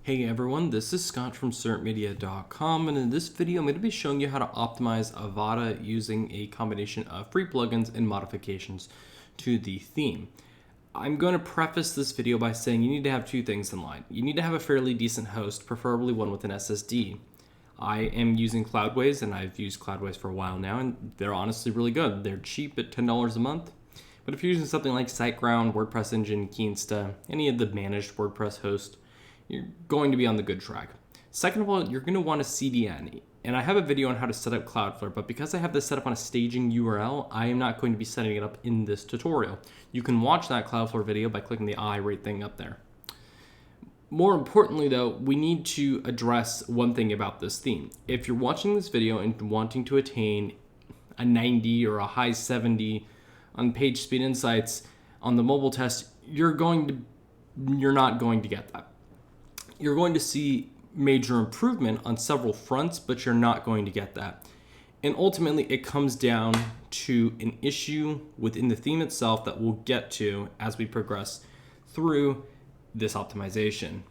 Hey everyone, this is Scott from certmedia.com, and in this video I'm going to be showing you how to optimize Avada using a combination of free plugins and modifications to the theme. I'm going to preface this video by saying you need to have two things in line. You need to have a fairly decent host, preferably one with an SSD. I am using Cloudways, and I've used Cloudways for a while now, and they're honestly really good. They're cheap at $10 a month. But if you're using something like Siteground, WordPress Engine, Keensta, any of the managed WordPress hosts, you're going to be on the good track. Second of all, you're going to want a CDN. And I have a video on how to set up Cloudflare, but because I have this set up on a staging URL, I am not going to be setting it up in this tutorial. You can watch that Cloudflare video by clicking the I rate thing up there. More importantly though, we need to address one thing about this theme. If you're watching this video and wanting to attain a 90 or a high 70 on page speed insights on the mobile test, you're not going to get that. You're going to see major improvement on several fronts, but you're not going to get that. And ultimately, it comes down to an issue within the theme itself that we'll get to as we progress through this optimization.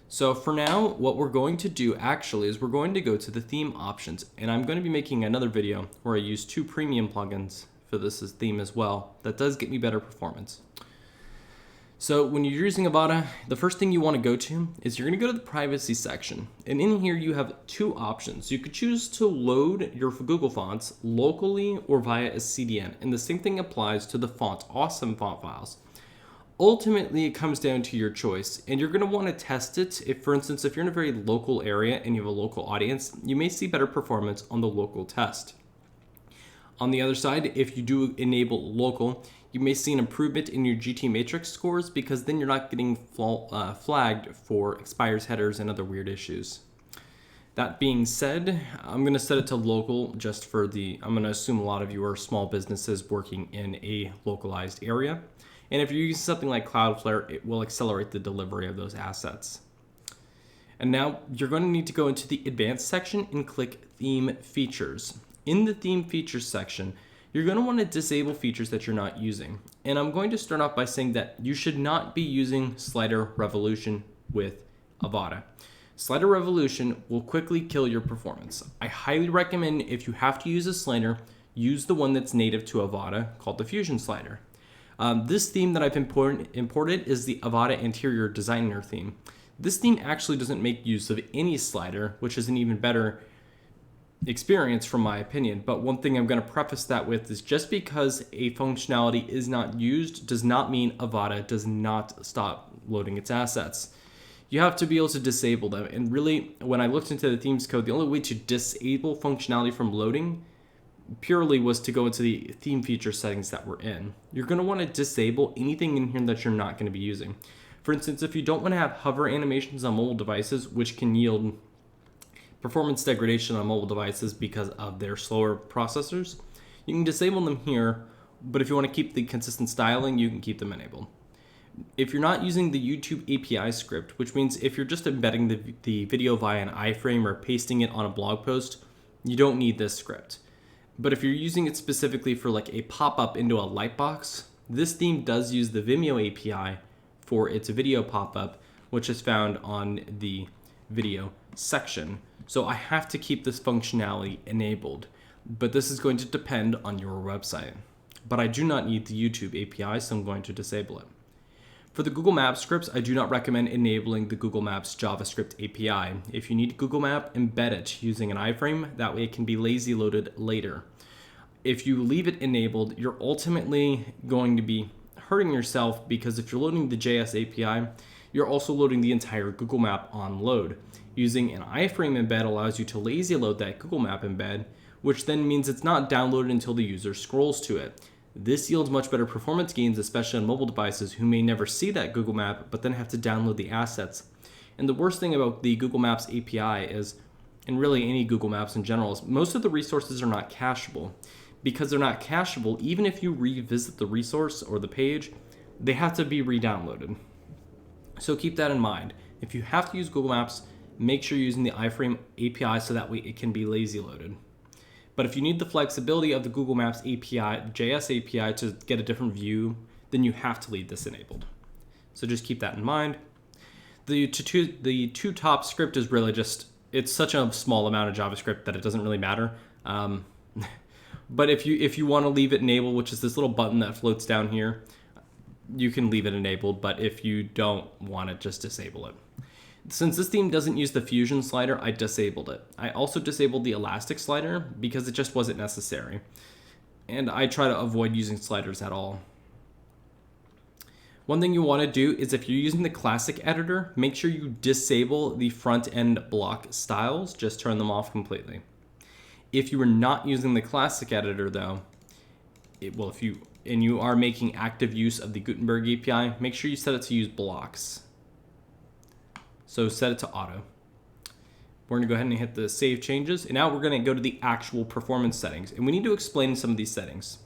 So for now, what we're going to do actually is we're going to go to the theme options, and I'm going to be making another video where I use 2 premium plugins for this theme as well. That does get me better performance. So when you're using Avada, the first thing you want to go to is you're going to go to the privacy section. And in here you have 2 options. You could choose to load your Google fonts locally or via a CDN. And the same thing applies to the awesome font files. Ultimately, it comes down to your choice. And you're going to want to test it. If, for instance, if you're in a very local area and you have a local audience, you may see better performance on the local test. On the other side, if you do enable local, you may see an improvement in your GT matrix scores because then you're not getting flagged for expires headers and other weird issues. That being said, I'm going to set it to local just for I'm going to assume a lot of you are small businesses working in a localized area. And if you're using something like Cloudflare, it will accelerate the delivery of those assets. And now you're going to need to go into the advanced section and click theme features. In the theme features section, you're going to want to disable features that you're not using. And I'm going to start off by saying that you should not be using slider revolution with Avada. Slider revolution will quickly kill your performance. I highly recommend if you have to use a slider, use the one that's native to Avada called the Fusion slider. This theme that I've imported is the Avada Interior Designer theme. This theme actually doesn't make use of any slider, which is an even better experience from my opinion. But one thing I'm going to preface that with is just because a functionality is not used does not mean Avada does not stop loading its assets. You have to be able to disable them. And really, when I looked into the themes code, the only way to disable functionality from loading purely was to go into the theme feature settings that we're in. You're going to want to disable anything in here that you're not going to be using. For instance, if you don't want to have hover animations on mobile devices, which can yield performance degradation on mobile devices because of their slower processors, you can disable them here, but if you want to keep the consistent styling, you can keep them enabled. If you're not using the YouTube API script, which means if you're just embedding the video via an iframe or pasting it on a blog post, you don't need this script. But if you're using it specifically for like a pop-up into a lightbox, this theme does use the Vimeo API for its video pop-up, which is found on the video section. So I have to keep this functionality enabled, but this is going to depend on your website. But I do not need the YouTube API, so I'm going to disable it. For the Google Maps scripts, I do not recommend enabling the Google Maps JavaScript API. If you need Google Map, embed it using an iframe. That way it can be lazy loaded later. If you leave it enabled, you're ultimately going to be hurting yourself because if you're loading the JS API, you're also loading the entire Google Map on load. Using an iframe embed allows you to lazy load that Google Map embed, which then means it's not downloaded until the user scrolls to it. This yields much better performance gains, especially on mobile devices who may never see that Google Map, but then have to download the assets. And the worst thing about the Google Maps API is, and really any Google Maps in general, is most of the resources are not cacheable. Because they're not cacheable, even if you revisit the resource or the page, they have to be re-downloaded. So keep that in mind. If you have to use Google Maps, make sure you're using the iframe API so that way it can be lazy loaded. But if you need the flexibility of the Google Maps API, JS API to get a different view, then you have to leave this enabled. So just keep that in mind. The two top script is really just, it's such a small amount of JavaScript that it doesn't really matter. But if you want to leave it enabled, which is this little button that floats down here, you can leave it enabled. But if you don't want it, just disable it. Since this theme doesn't use the Fusion slider, I disabled it. I also disabled the Elastic slider because it just wasn't necessary. And I try to avoid using sliders at all. One thing you want to do is if you're using the classic editor, make sure you disable the front end block styles, just turn them off completely. If you are not using the classic editor though, if you are making active use of the Gutenberg API, make sure you set it to use blocks. So set it to auto. We're gonna go ahead and hit the save changes. And now we're gonna go to the actual performance settings. And we need to explain some of these settings.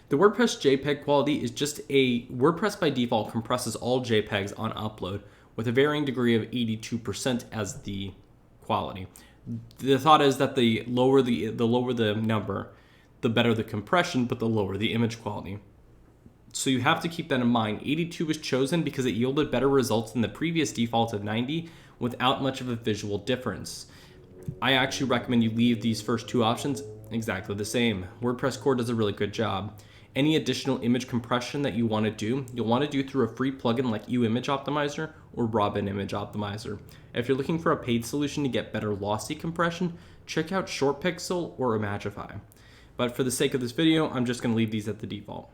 The WordPress JPEG quality is just WordPress by default compresses all JPEGs on upload with a varying degree of 82% as the quality. The thought is that the lower the number, the better the compression, but the lower the image quality. So you have to keep that in mind. 82 was chosen because it yielded better results than the previous default of 90 without much of a visual difference. I actually recommend you leave these first two options exactly the same. WordPress core does a really good job. Any additional image compression that you want to do, you'll want to do through a free plugin like UImage Optimizer or Robin Image Optimizer. If you're looking for a paid solution to get better lossy compression, check out ShortPixel or Imagify. But for the sake of this video, I'm just going to leave these at the default.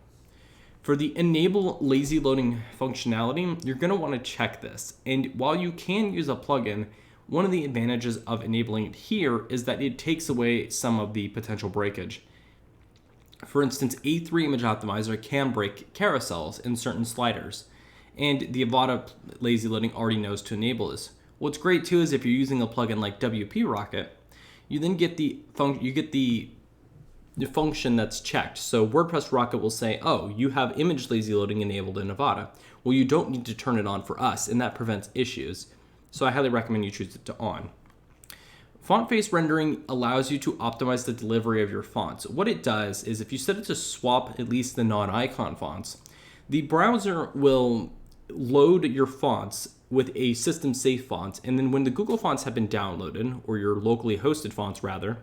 For the enable lazy loading functionality, you're going to want to check this. And while you can use a plugin, one of the advantages of enabling it here is that it takes away some of the potential breakage. For instance, A3 Image Optimizer can break carousels in certain sliders, and the Avada lazy loading already knows to enable this. What's great too is if you're using a plugin like WP Rocket, you then get the function that's checked. So WordPress Rocket will say, oh, you have image lazy loading enabled in Avada. Well, you don't need to turn it on for us, and that prevents issues. So I highly recommend you choose it to on. Font face rendering allows you to optimize the delivery of your fonts. What it does is if you set it to swap at least the non-icon fonts, the browser will load your fonts with a system safe font, and then when the Google fonts have been downloaded, or your locally hosted fonts rather,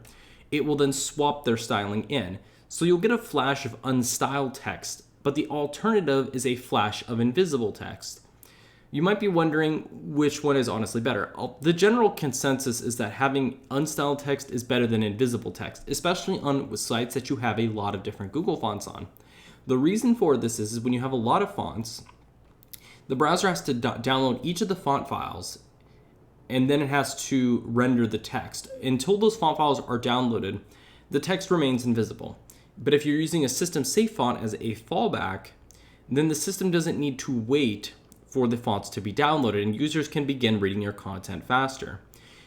it will then swap their styling in. So you'll get a flash of unstyled text, but the alternative is a flash of invisible text. You might be wondering which one is honestly better. The general consensus is that having unstyled text is better than invisible text, especially on sites that you have a lot of different Google fonts on. The reason for this is when you have a lot of fonts, the browser has to download each of the font files, and then it has to render the text. Until those font files are downloaded, the text remains invisible. But if you're using a system safe font as a fallback, then the system doesn't need to wait for the fonts to be downloaded, and users can begin reading your content faster.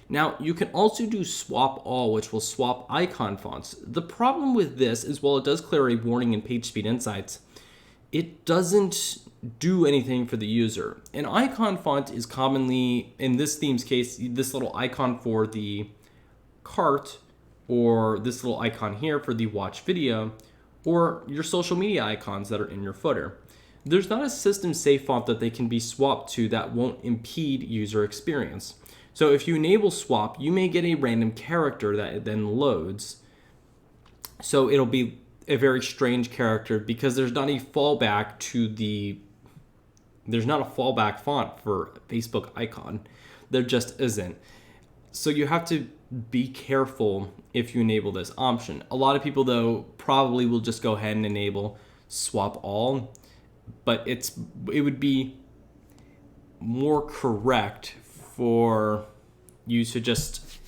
Now, you can also do swap all, which will swap icon fonts. The problem with this is while it does clear a warning in PageSpeed Insights, it doesn't do anything for the user. An icon font is commonly, in this theme's case, this little icon for the cart, or this little icon here for the watch video, or your social media icons that are in your footer. There's not a system safe font that they can be swapped to that won't impede user experience. So if you enable swap, you may get a random character that it then loads. So it'll be a very strange character because there's not a fallback font for Facebook icon. There just isn't. So you have to be careful if you enable this option. A lot of people though probably will just go ahead and enable swap all, but it would be more correct for you to just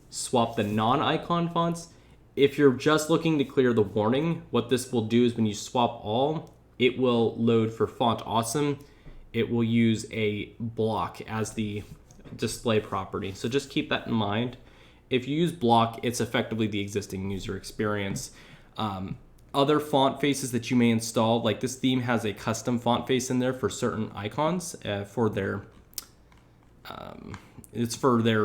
swap the non-icon fonts. If you're just looking to clear the warning, what this will do is when you swap all, it will load for Font Awesome. It will use a block as the display property. So just keep that in mind. If you use block, it's effectively the existing user experience. Other font faces that you may install, like this theme has a custom font face in there for certain icons for their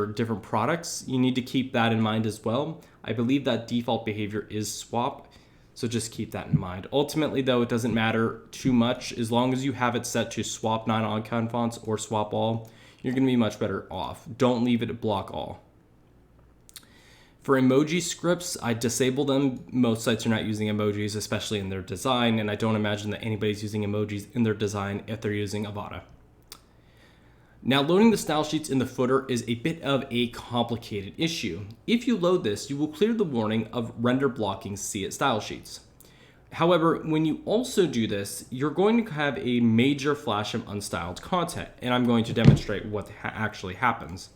different products. You need to keep that in mind as well. I believe that default behavior is swap. So just keep that in mind. Ultimately, though, it doesn't matter too much. As long as you have it set to swap non-icon fonts or swap all, you're going to be much better off. Don't leave it at block all. For emoji scripts, I disable them. Most sites are not using emojis, especially in their design, and I don't imagine that anybody's using emojis in their design if they're using Avada. Now, loading the style sheets in the footer is a bit of a complicated issue. If you load this, you will clear the warning of render blocking style sheets. However, when you also do this, you're going to have a major flash of unstyled content, and I'm going to demonstrate what actually happens.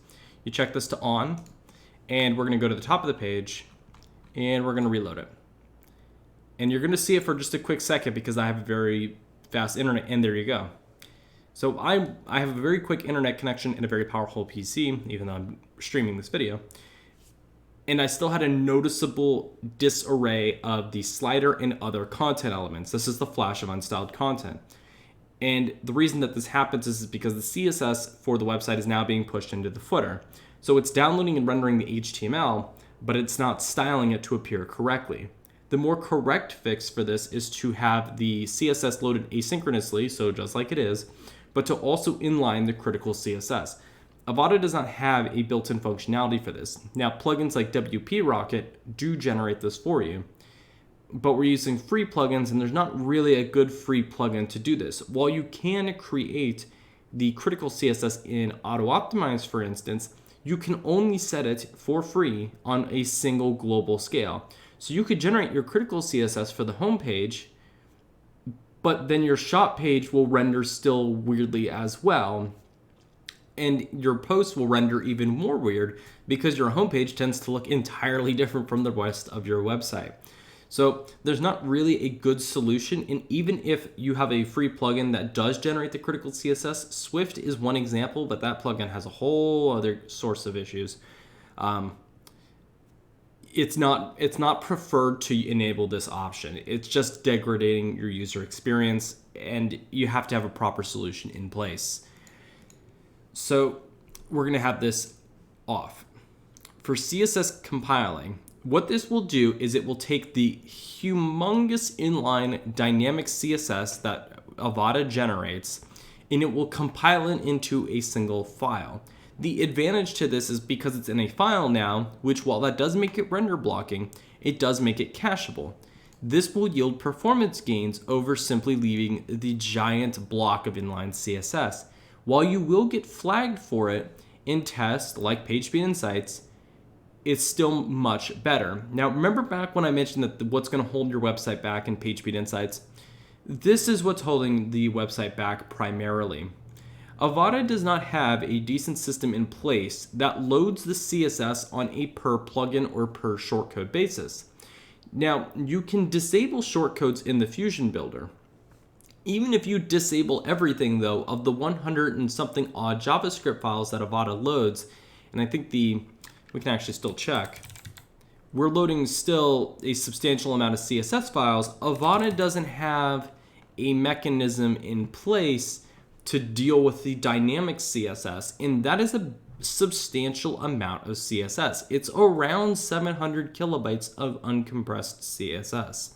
You check this to on, and we're going to go to the top of the page, and we're going to reload it. And you're going to see it for just a quick second because I have a very fast internet, and there you go. So I have a very quick internet connection and a very powerful PC, even though I'm streaming this video. And I still had a noticeable disarray of the slider and other content elements. This is the flash of unstyled content. And the reason that this happens is because the CSS for the website is now being pushed into the footer. So it's downloading and rendering the HTML, but it's not styling it to appear correctly. The more correct fix for this is to have the CSS loaded asynchronously, so just like it is, but to also inline the critical CSS. Avada does not have a built-in functionality for this. Now, plugins like WP Rocket do generate this for you, but we're using free plugins, and there's not really a good free plugin to do this. While you can create the critical CSS in Auto-Optimize, for instance, you can only set it for free on a single global scale. So you could generate your critical CSS for the home page, but then your shop page will render still weirdly as well. And your post will render even more weird because your homepage tends to look entirely different from the rest of your website. So there's not really a good solution. And even if you have a free plugin that does generate the critical CSS, Swift is one example, but that plugin has a whole other source of issues. It's not preferred to enable this option. It's just degrading your user experience, and you have to have a proper solution in place. So we're going to have this off. For CSS compiling, what this will do is it will take the humongous inline dynamic CSS that Avada generates, and it will compile it into a single file. The advantage to this is because it's in a file now, which while that does make it render blocking, it does make it cacheable. This will yield performance gains over simply leaving the giant block of inline CSS. While you will get flagged for it in tests like PageSpeed Insights, it's still much better. Now, remember back when I mentioned that what's going to hold your website back in PageSpeed Insights? This is what's holding the website back primarily. Avada does not have a decent system in place that loads the CSS on a per plugin or per shortcode basis. Now, you can disable shortcodes in the Fusion Builder. Even if you disable everything, though, of the 100 and something odd JavaScript files that Avada loads, and I think we can actually still check, we're loading still a substantial amount of CSS files, Avada doesn't have a mechanism in place to deal with the dynamic CSS, and that is a substantial amount of CSS. It's around 700 kilobytes of uncompressed CSS.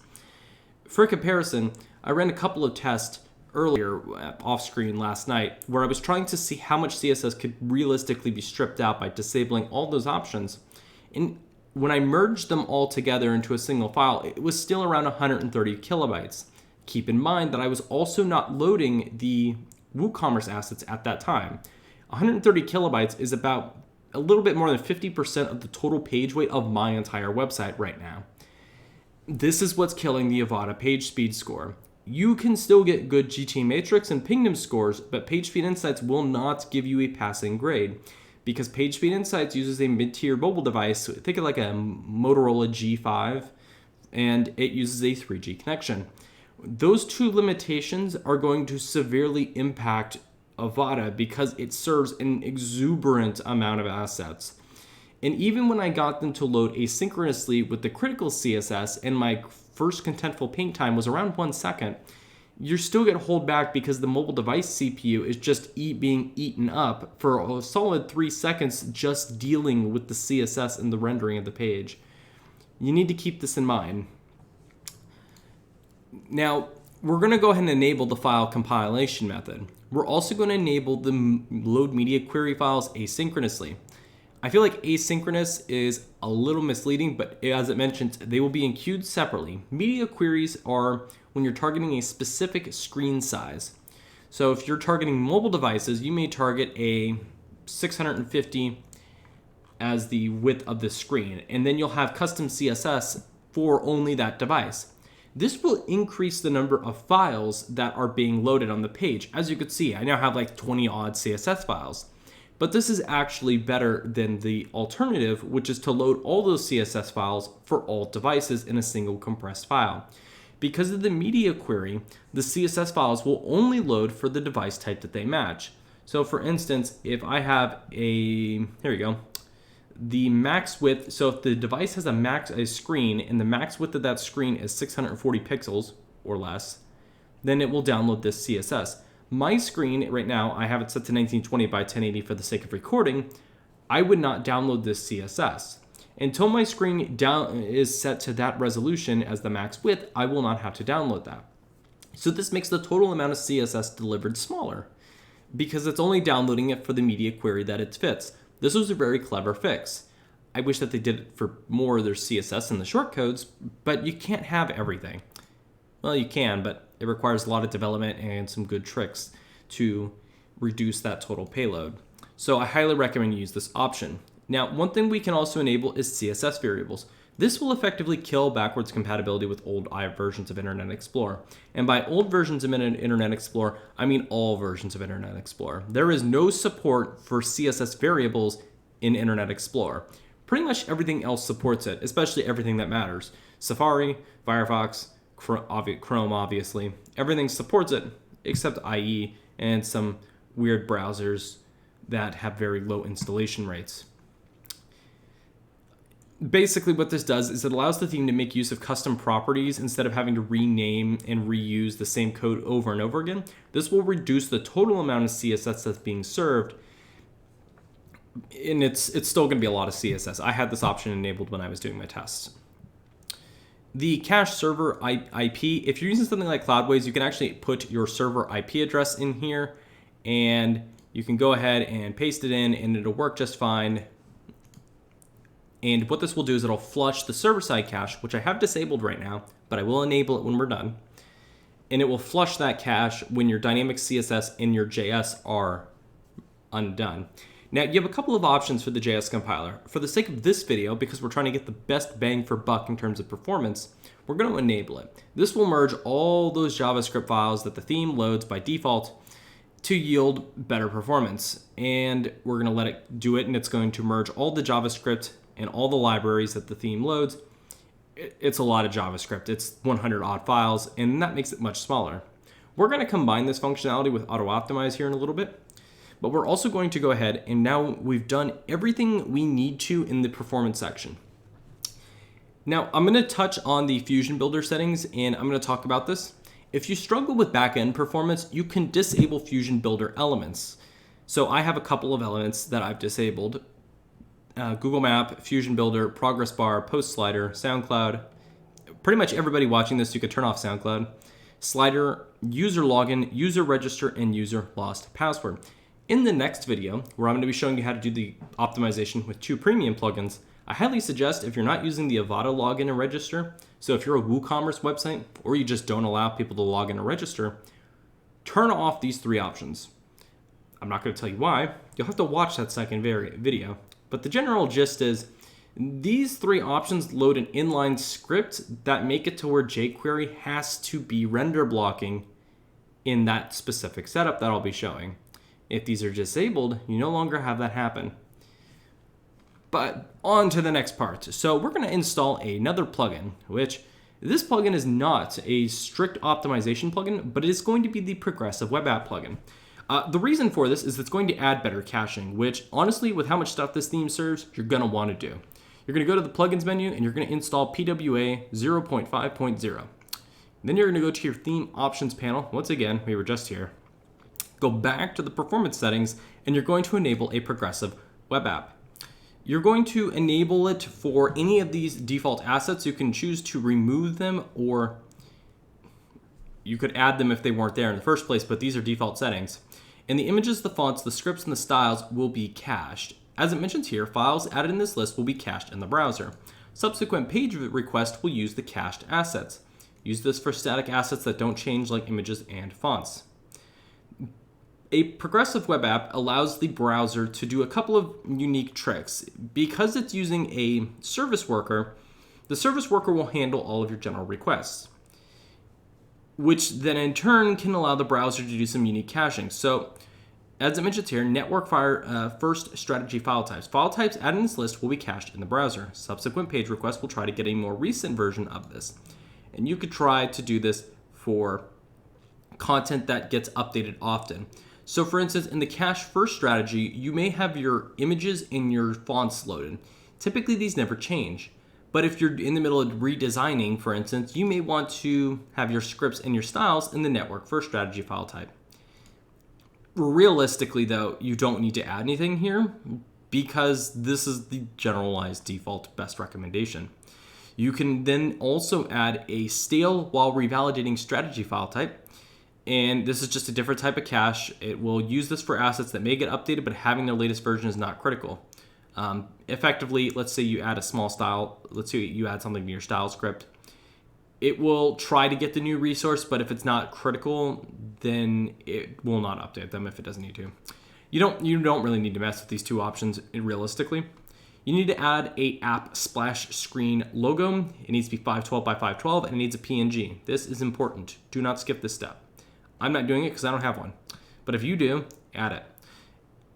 For comparison, I ran a couple of tests earlier off screen last night where I was trying to see how much CSS could realistically be stripped out by disabling all those options. And when I merged them all together into a single file, it was still around 130 kilobytes. Keep in mind that I was also not loading the WooCommerce assets at that time. 130 kilobytes is about a little bit more than 50% of the total page weight of my entire website right now. This is what's killing the Avada page speed score. You can still get good GT matrix and pingdom scores, but PageSpeed Insights will not give you a passing grade because PageSpeed Insights uses a mid-tier mobile device, think of like a Motorola G5, and it uses a 3G connection. Those two limitations are going to severely impact Avada because it serves an exuberant amount of assets. And even when I got them to load asynchronously with the critical CSS and my first contentful paint time was around 1 second, you still get hold back because the mobile device CPU is just being eaten up for a solid 3 seconds just dealing with the CSS and the rendering of the page. You need to keep this in mind. Now, we're going to go ahead and enable the file compilation method. We're also going to enable the load media query files asynchronously. I feel like asynchronous is a little misleading, but as it mentions, they will be queued separately. Media queries are when you're targeting a specific screen size. So if you're targeting mobile devices, you may target a 650 as the width of the screen, and then you'll have custom CSS for only that device. This will increase the number of files that are being loaded on the page. As you can see, I now have like 20 odd CSS files. But this is actually better than the alternative, which is to load all those CSS files for all devices in a single compressed file. Because of the media query, the CSS files will only load for the device type that they match. So for instance, if I have here we go, the max width, so if the device has a screen and the max width of that screen is 640 pixels or less, then it will download this CSS. My screen right now, I have it set to 1920 by 1080 for the sake of recording. I would not download this CSS. Until my screen is set to that resolution as the max width, I will not have to download that. So this makes the total amount of CSS delivered smaller because it's only downloading it for the media query that it fits. This was a very clever fix. I wish that they did it for more of their CSS in the shortcodes, but you can't have everything. Well, you can, but it requires a lot of development and some good tricks to reduce that total payload. So I highly recommend you use this option. Now, one thing we can also enable is CSS Variables. This will effectively kill backwards compatibility with old versions of Internet Explorer. And by old versions of Internet Explorer, I mean all versions of Internet Explorer. There is no support for CSS Variables in Internet Explorer. Pretty much everything else supports it, especially everything that matters. Safari, Firefox, Chrome, obviously. Everything supports it except IE and some weird browsers that have very low installation rates. Basically what this does is it allows the theme to make use of custom properties instead of having to rename and reuse the same code over and over again. This will reduce the total amount of CSS that's being served, and it's still going to be a lot of CSS. I had this option enabled when I was doing my tests. The cache server IP, if you're using something like Cloudways, you can actually put your server IP address in here, and you can go ahead and paste it in, and it'll work just fine. And what this will do is it'll flush the server-side cache, which I have disabled right now, but I will enable it when we're done. And it will flush that cache when your dynamic CSS and your JS are undone. Now, you have a couple of options for the JS compiler. For the sake of this video, because we're trying to get the best bang for buck in terms of performance, we're going to enable it. This will merge all those JavaScript files that the theme loads by default to yield better performance. And we're going to let it do it, and it's going to merge all the JavaScript and all the libraries that the theme loads. It's a lot of JavaScript. It's 100 odd files, and that makes it much smaller. We're going to combine this functionality with auto-optimize here in a little bit, but we're also going to go ahead and now we've done everything we need to in the performance section. Now I'm going to touch on the Fusion Builder settings, and I'm going to talk about this. If you struggle with back-end performance, you can disable Fusion Builder elements. So I have a couple of elements that I've disabled. Google Map, Fusion Builder, Progress Bar, Post Slider, SoundCloud. Pretty much everybody watching this, you could turn off SoundCloud. Slider, user login, user register, and user lost password. In the next video, where I'm going to be showing you how to do the optimization with 2 premium plugins, I highly suggest if you're not using the Avada login and register, so if you're a WooCommerce website, or you just don't allow people to log in and register, turn off these 3 options. I'm not going to tell you why. You'll have to watch that second video. But the general gist is these 3 options load an inline script that make it to where jQuery has to be render blocking in that specific setup that I'll be showing. If these are disabled, you no longer have that happen. But on to the next part. So we're going to install another plugin, which this plugin is not a strict optimization plugin, but it is going to be the progressive web app plugin. The reason for this is it's going to add better caching, which honestly, with how much stuff this theme serves, you're going to want to do. You're going to go to the plugins menu and you're going to install PWA 0.5.0. Then you're going to go to your theme options panel. Once again, we were just here. Go back to the performance settings and you're going to enable a progressive web app. You're going to enable it for any of these default assets. You can choose to remove them or You could add them if they weren't there in the first place, but these are default settings. And the images, the fonts, the scripts, and the styles will be cached. As it mentions here, files added in this list will be cached in the browser. Subsequent page requests will use the cached assets. Use this for static assets that don't change, like images and fonts. A progressive web app allows the browser to do a couple of unique tricks. Because it's using a service worker, the service worker will handle all of your general requests, which then in turn can allow the browser to do some unique caching. So, as it mentions here, network first strategy file types. File types added in this list will be cached in the browser. Subsequent page requests will try to get a more recent version of this. And you could try to do this for content that gets updated often. So for instance, in the cache first strategy, you may have your images and your fonts loaded. Typically these never change. But if you're in the middle of redesigning, for instance, you may want to have your scripts and your styles in the network first strategy file type. Realistically though, you don't need to add anything here because this is the generalized default best recommendation. You can then also add a stale while revalidating strategy file type. And this is just a different type of cache. It will use this for assets that may get updated, but having their latest version is not critical. Effectively, let's say you add a small style. Let's say you add something to your style script. It will try to get the new resource, but if it's not critical, then it will not update them if it doesn't need to. You don't really need to mess with these two options realistically. You need to add a app splash screen logo. It needs to be 512 by 512 and it needs a PNG. This is important. Do not skip this step. I'm not doing it because I don't have one. But if you do, add it.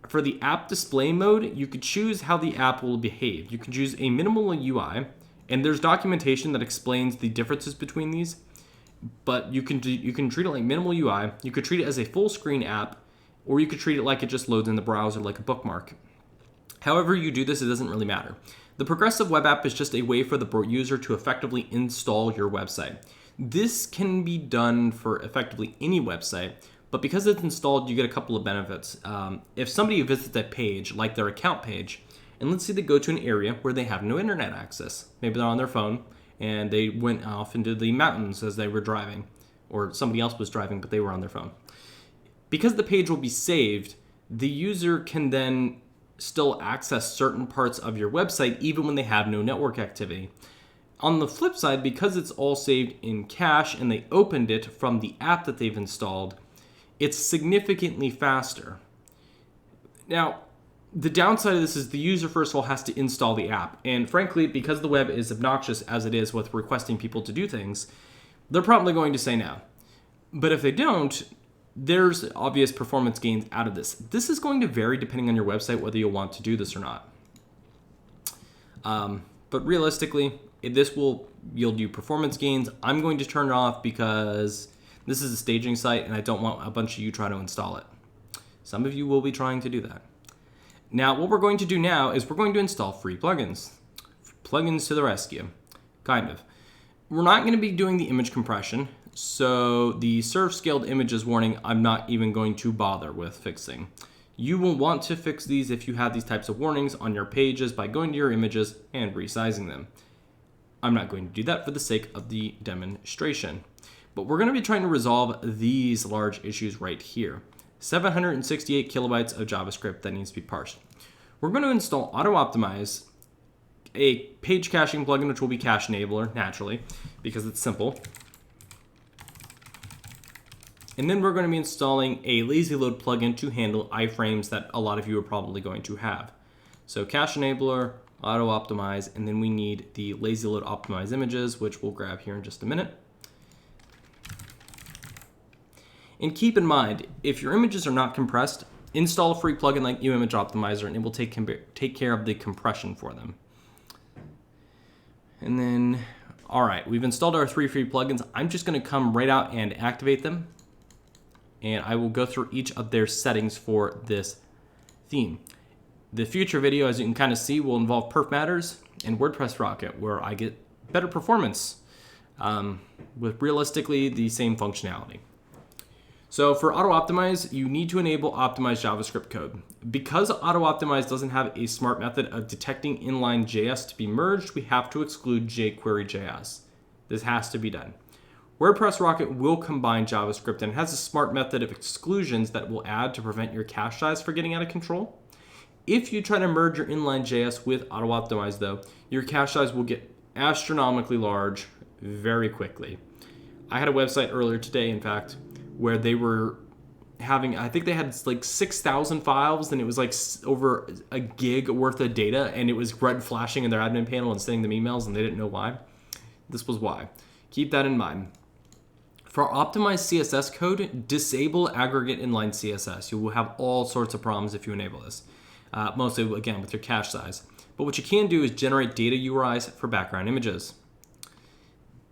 For the app display mode, you could choose how the app will behave. You can choose a minimal UI, and there's documentation that explains the differences between these. But you can treat it like minimal UI. You could treat it as a full screen app, or you could treat it like it just loads in the browser like a bookmark. However you do this, it doesn't really matter. The progressive web app is just a way for the user to effectively install your website. This can be done for effectively any website, but because it's installed, you get a couple of benefits. If somebody visits a page, like their account page, and let's say they go to an area where they have no internet access. Maybe they're on their phone and they went off into the mountains as they were driving, or somebody else was driving, but they were on their phone. Because the page will be saved, the user can then still access certain parts of your website even when they have no network activity. On the flip side, because it's all saved in cache and they opened it from the app that they've installed, it's significantly faster. Now, the downside of this is the user, first of all, has to install the app. And frankly, because the web is obnoxious as it is with requesting people to do things, they're probably going to say no. But if they don't, there's obvious performance gains out of this. This is going to vary depending on your website, whether you'll want to do this or not. But realistically, this will yield you performance gains. I'm going to turn it off because this is a staging site and I don't want a bunch of you trying to install it. Some of you will be trying to do that. Now, what we're going to do now is we're going to install free plugins. Plugins to the rescue, kind of. We're not going to be doing the image compression, so the serve scaled images warning, I'm not even going to bother with fixing. You will want to fix these if you have these types of warnings on your pages by going to your images and resizing them. I'm not going to do that for the sake of the demonstration. But we're going to be trying to resolve these large issues right here. 768 kilobytes of JavaScript that needs to be parsed. We're going to install Auto Optimize, a page caching plugin, which will be Cache Enabler, naturally, because it's simple. And then we're going to be installing a lazy load plugin to handle iframes that a lot of you are probably going to have. So Cache Enabler, Auto Optimize, and then we need the lazy load optimize images, which we'll grab here in just a minute. And keep in mind, if your images are not compressed, install a free plugin like Image Optimizer and it will take care of the compression for them. And then, all right, we've installed our 3 free plugins. I'm just going to come right out and activate them. And I will go through each of their settings for this theme. The future video, as you can kind of see, will involve Perf Matters and WordPress Rocket, where I get better performance with realistically the same functionality. So for Auto Optimize, you need to enable optimized JavaScript code. Because Auto Optimize doesn't have a smart method of detecting inline JS to be merged, we have to exclude jQuery.js. This has to be done. WordPress Rocket will combine JavaScript and has a smart method of exclusions that will add to prevent your cache size from getting out of control. If you try to merge your inline JS with Auto Optimize, though, your cache size will get astronomically large very quickly. I had a website earlier today, in fact, where they were having, I think they had like 6,000 files, and it was like over a gig worth of data, and it was red flashing in their admin panel and sending them emails, and they didn't know why. This was why. Keep that in mind. For optimized CSS code, disable aggregate inline CSS. You will have all sorts of problems if you enable this. Mostly, again, with your cache size. But what you can do is generate data URIs for background images.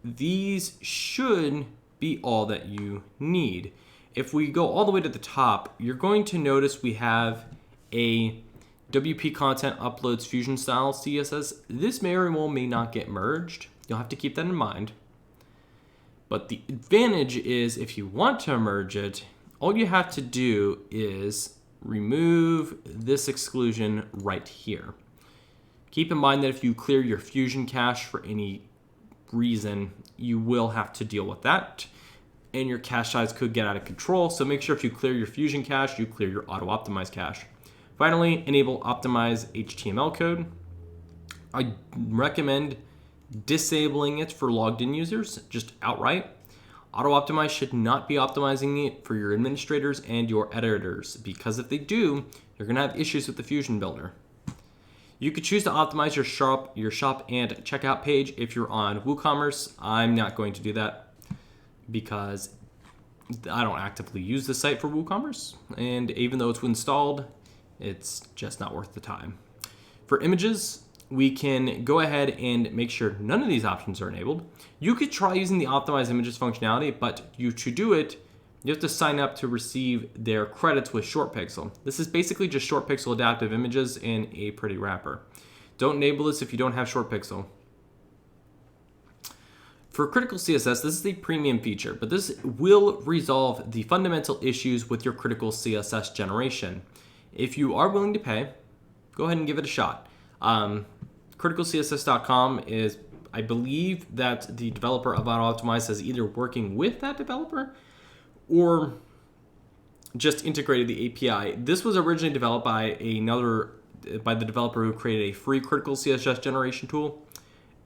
These should be all that you need. If we go all the way to the top, you're going to notice we have a WP content uploads Fusion style CSS. This may or may not get merged. You'll have to keep that in mind. But the advantage is if you want to merge it, all you have to do is remove this exclusion right here. Keep in mind that if you clear your Fusion cache for any reason, you will have to deal with that, and your cache size could get out of control. So make sure if you clear your Fusion cache, you clear your Auto Optimize cache. Finally, enable Optimize HTML code. I recommend disabling it for logged in users, just outright. Auto Optimize should not be optimizing it for your administrators and your editors, because if they do, you're going to have issues with the Fusion builder. You could choose to optimize your shop and checkout page if you're on WooCommerce. I'm not going to do that because I don't actively use the site for WooCommerce, and even though it's installed, it's just not worth the time. For images, we can go ahead and make sure none of these options are enabled. You could try using the optimize images functionality, but to do it, you have to sign up to receive their credits with ShortPixel. This is basically just ShortPixel adaptive images in a pretty wrapper. Don't enable this if you don't have ShortPixel. For critical CSS, this is the premium feature, but this will resolve the fundamental issues with your critical CSS generation. If you are willing to pay, go ahead and give it a shot. CriticalCSS.com is, I believe that the developer of Avada Optimize is either working with that developer or just integrated the API. This was originally developed by the developer who created a free critical CSS generation tool,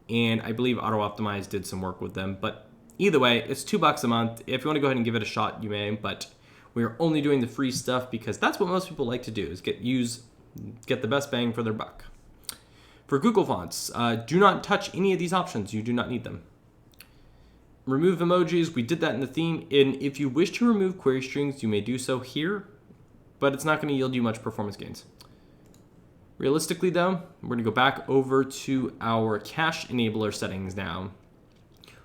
and I believe Auto Optimize did some work with them. But either way, it's $2 a month. If you want to go ahead and give it a shot, you may, but we're only doing the free stuff because that's what most people like to do, is get the best bang for their buck. For Google Fonts, do not touch any of these options. You do not need them. Remove emojis, we did that in the theme. And if you wish to remove query strings, you may do so here, but it's not going to yield you much performance gains. Realistically though, we're going to go back over to our cache enabler settings now.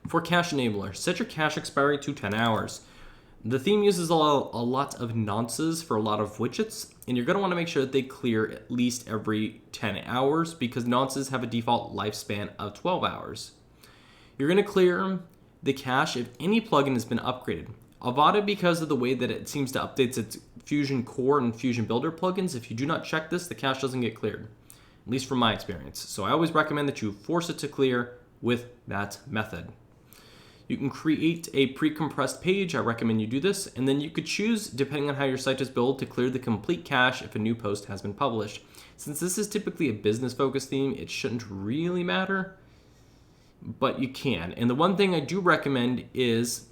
For cache enabler, set your cache expiry to 10 hours. The theme uses a lot of nonces for a lot of widgets, and you're going to want to make sure that they clear at least every 10 hours because nonces have a default lifespan of 12 hours. You're going to clear the cache if any plugin has been upgraded. Avada, because of the way that it seems to update its Fusion Core and Fusion Builder plugins, if you do not check this, the cache doesn't get cleared, at least from my experience. So I always recommend that you force it to clear with that method. You can create a pre-compressed page. I recommend you do this. And then you could choose, depending on how your site is built, to clear the complete cache if a new post has been published. Since this is typically a business-focused theme, it shouldn't really matter, but you can. And the one thing I do recommend is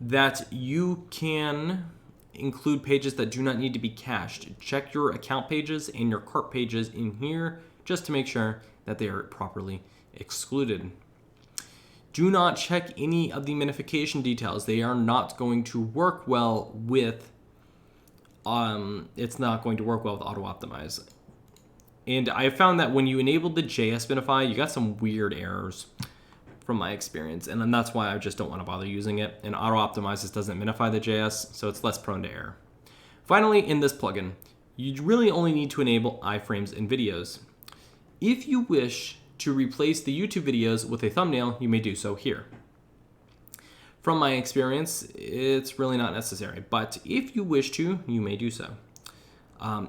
that you can include pages that do not need to be cached. Check your account pages and your cart pages in here just to make sure that they are properly excluded. Do not check any of the minification details. They are not going to work well with, it's not going to work well with Auto Optimize. And I found that when you enabled the JS minify, you got some weird errors from my experience. And then that's why I just don't want to bother using it. And Auto Optimize just doesn't minify the JS, so it's less prone to error. Finally, in this plugin, you really only need to enable iframes in videos. If you wish to replace the YouTube videos with a thumbnail, you may do so here. From my experience, it's really not necessary, but if you wish to, you may do so.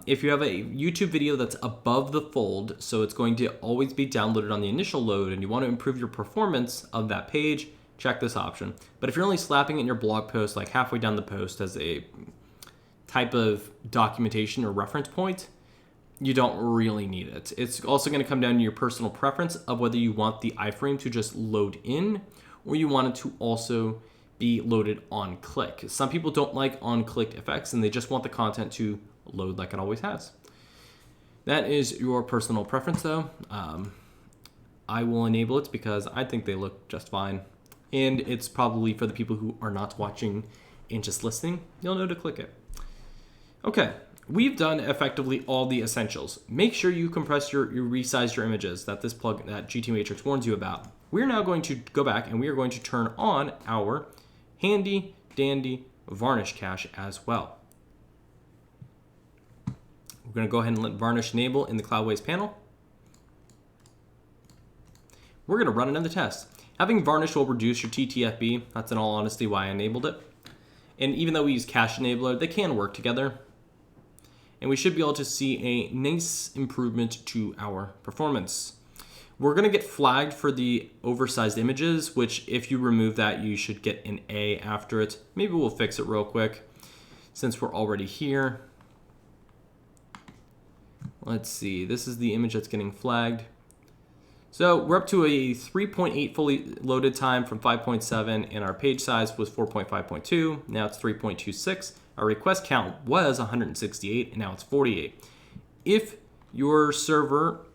If you have a YouTube video that's above the fold, so it's going to always be downloaded on the initial load, and you want to improve your performance of that page, check this option. But if you're only slapping it in your blog post, like halfway down the post as a type of documentation or reference point, you don't really need it. It's also going to come down to your personal preference of whether you want the iframe to just load in or you want it to also be loaded on click. Some people don't like on click effects and they just want the content to load like it always has. That is your personal preference though. I will enable it because I think they look just fine. And it's probably for the people who are not watching and just listening, you'll know to click it. Okay, we've done effectively all the essentials. Make sure you compress you resize your images that this plugin, that GT Matrix warns you about. We're now going to go back and we are going to turn on our handy dandy Varnish Cache as well. We're going to go ahead and let Varnish enable in the Cloudways panel. We're going to run another test. Having Varnish will reduce your TTFB. That's in all honesty why I enabled it. And even though we use Cache Enabler, they can work together. And we should be able to see a nice improvement to our performance. We're going to get flagged for the oversized images, which if you remove that, you should get an A after it. Maybe we'll fix it real quick since we're already here. Let's see, this is the image that's getting flagged. So we're up to a 3.8 fully loaded time from 5.7 and our page size was 4.5.2. Now it's 3.26. Our request count was 168 and now it's 48. If your server,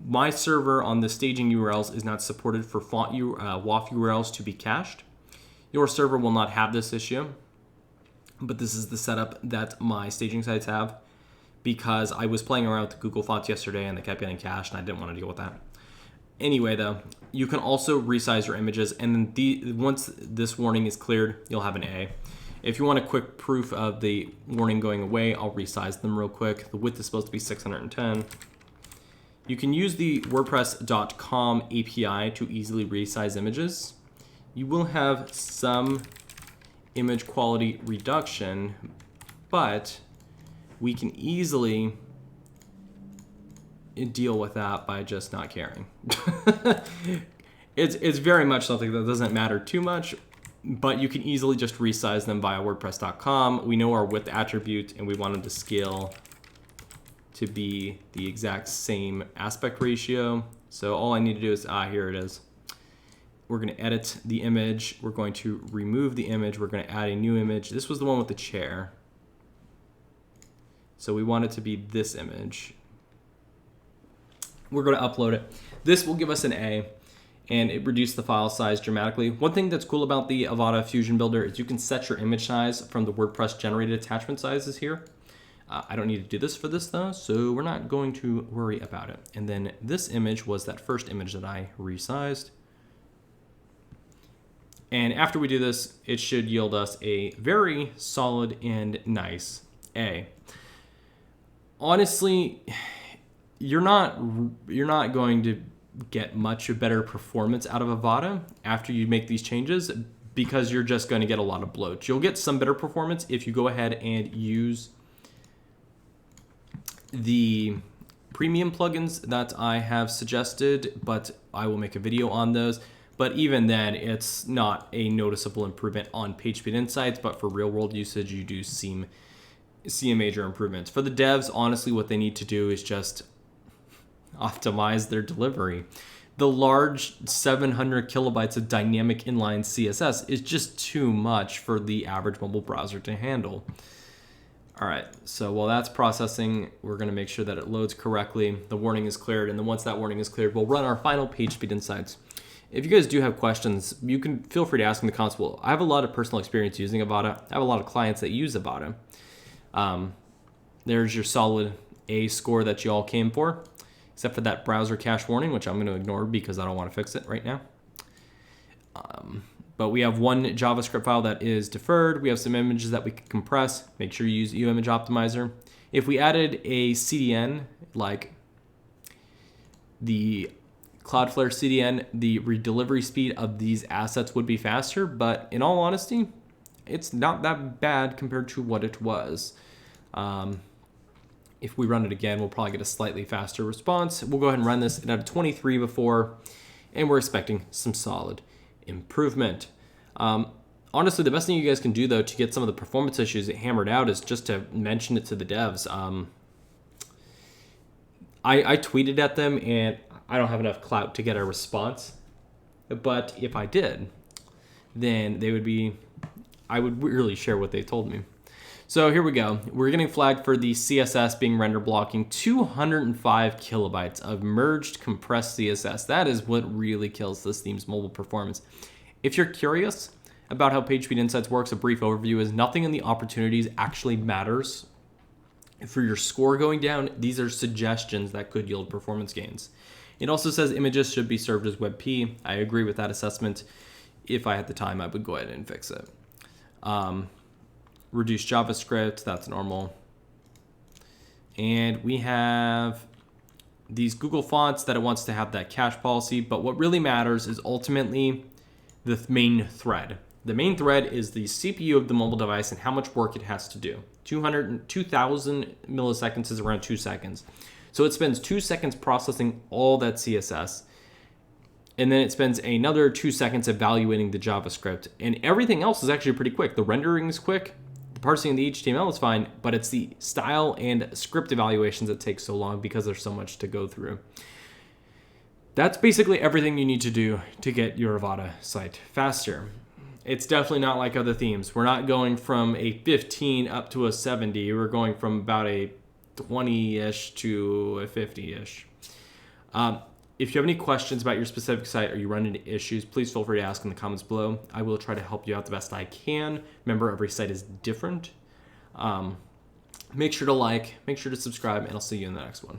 my server on the staging URLs is not supported for font WAF URLs to be cached, your server will not have this issue. But this is the setup that my staging sites have because I was playing around with the Google fonts yesterday and they kept getting cached and I didn't want to deal with that. Anyway, though, you can also resize your images, and then once this warning is cleared, you'll have an A. If you want a quick proof of the warning going away, I'll resize them real quick. The width is supposed to be 610. You can use the WordPress.com API to easily resize images. You will have some image quality reduction, but we can easily deal with that by just not caring. It's very much something that doesn't matter too much, but you can easily just resize them via WordPress.com. We know our width attribute and we want them to scale to be the exact same aspect ratio. So all I need to do is, here it is. We're going to edit the image. We're going to remove the image. We're going to add a new image. This was the one with the chair. So we want it to be this image. We're going to upload it. This will give us an A, and it reduced the file size dramatically. One thing that's cool about the Avada Fusion Builder is you can set your image size from the WordPress generated attachment sizes here. I don't need to do this for this though, so we're not going to worry about it. And then this image was that first image that I resized. And after we do this, it should yield us a very solid and nice A. Honestly, you're not going to get much better performance out of Avada after you make these changes because you're just going to get a lot of bloat. You'll get some better performance if you go ahead and use the premium plugins that I have suggested, but I will make a video on those. But even then, it's not a noticeable improvement on PageSpeed Insights, but for real world usage, you do see a major improvement. For the devs, honestly, what they need to do is just optimize their delivery. The large 700 kilobytes of dynamic inline CSS is just too much for the average mobile browser to handle. All right, so while that's processing, we're going to make sure that it loads correctly. The warning is cleared, and then once that warning is cleared, we'll run our final PageSpeed Insights. If you guys do have questions, you can feel free to ask in the console. I have a lot of personal experience using Avada. I have a lot of clients that use Avada. There's your solid A score that you all came for, except for that browser cache warning, which I'm going to ignore because I don't want to fix it right now. But we have one JavaScript file that is deferred. We have some images that we can compress. Make sure you use UImage Optimizer. If we added a CDN, like the Cloudflare CDN, the redelivery speed of these assets would be faster, but in all honesty, it's not that bad compared to what it was. If we run it again, we'll probably get a slightly faster response. We'll go ahead and run this. It had a 23 before, and we're expecting some solid improvement. Honestly, the best thing you guys can do, though, to get some of the performance issues hammered out is just to mention it to the devs. I tweeted at them, and I don't have enough clout to get a response. But if I did, then I would really share what they told me. So here we go. We're getting flagged for the CSS being render blocking 205 kilobytes of merged compressed CSS. That is what really kills this theme's mobile performance. If you're curious about how PageSpeed Insights works, a brief overview is nothing in the opportunities actually matters. For your score going down, these are suggestions that could yield performance gains. It also says images should be served as WebP. I agree with that assessment. If I had the time, I would go ahead and fix it. Reduce JavaScript, that's normal. And we have these Google fonts that it wants to have that cache policy, but what really matters is ultimately the main thread. The main thread is the CPU of the mobile device and how much work it has to do. 2,000 milliseconds is around 2 seconds. So it spends 2 seconds processing all that CSS, and then it spends another 2 seconds evaluating the JavaScript, and everything else is actually pretty quick. The rendering is quick, the parsing of the HTML is fine, but it's the style and script evaluations that take so long because there's so much to go through. That's basically everything you need to do to get your Avada site faster. It's definitely not like other themes. We're not going from a 15 up to a 70. We're going from about a 20-ish to a 50-ish. If you have any questions about your specific site or you run into issues, please feel free to ask in the comments below. I will try to help you out the best I can. Remember, every site is different. Make sure to like, make sure to subscribe, and I'll see you in the next one.